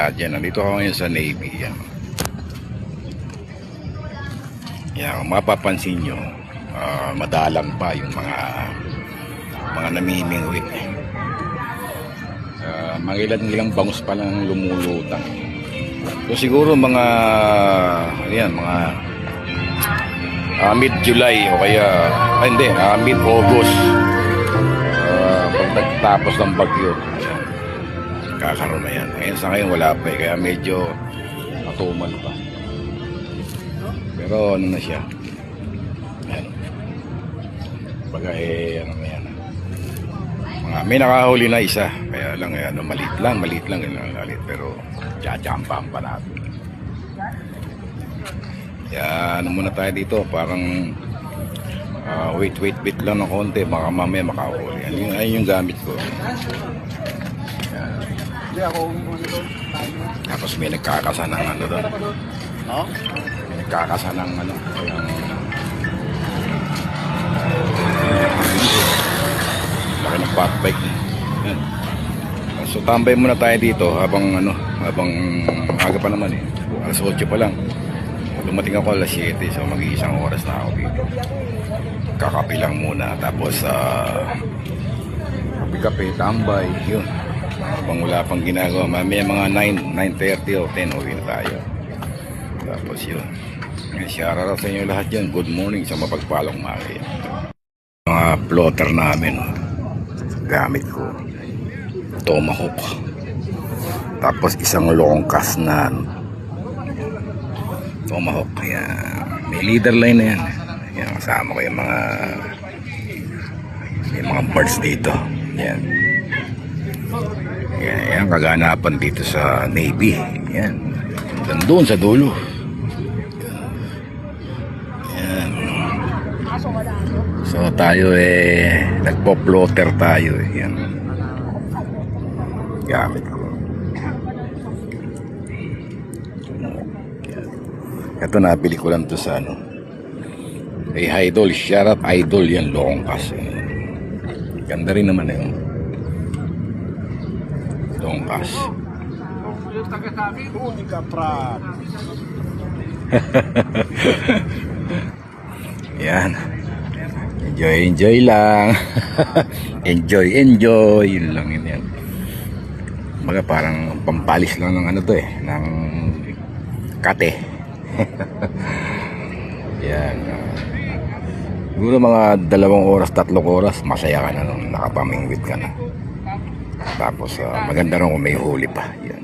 lahat yan. Nandito ako ngayon sa Navy. Yan. Yan, kung mapapansin nyo, madalang pa yung mga namimingwit. Mga ilang bangus pa lang lumulutang. So siguro mga mid-July o kaya mid-August, pag nagtapos ng bagyo, kakaroon na yan. Ngayon sa ngayon wala pa kaya medyo matumal pa. Pero ano na siya, yan. Baga ano na yan. May nakahuli na isa, kaya lang maliit lang pero tsatsambaan pa natin. Yan, muna tayo dito, parang wait lang ng konti, baka mamaya makahuli. Ayun yung gamit ko. Tapos may nagkakasa ng ano doon. May nagkakasa ng ano. Laki ng pot bike. So tambay muna tayo dito habang aga pa naman eh. Alas 8 pa lang. Dumating ako alas 7, so mag-iisang oras na ako dito. Kakape lang muna, tapos kape, tambay, yun. Habang wala pang ginagawa, mamaya mga 9:30 o 10 uwi na tayo. Tapos yun. Shoutout sa inyo lahat yan. Good morning sa mapagpalang umaga. Mga plotter namin, gamit ko tomahawk, tapos isang longkas na tomahawk. Yan. May leader line na yan. Yan, kasama ko yung mga birds dito. Yan. Yan, kaganapan dito sa Navy. Yan. Doon sa dulo. Yan. So tayo nagpo-plotter tayo. Yan. Gamit ko. Ito, nabili ko lang to sa Idol, shoutout Idol yan, longkas. Ganda rin naman yun. Longkas. Yan. Enjoy lang. enjoy. Yun lang yun. Baga parang pampalis lang ng ng kate. Yan. Siguro mga 2 oras, 3 oras, masaya ka na nung nakapamingwit ka na. Tapos maganda rin kung may huli pa. Yan.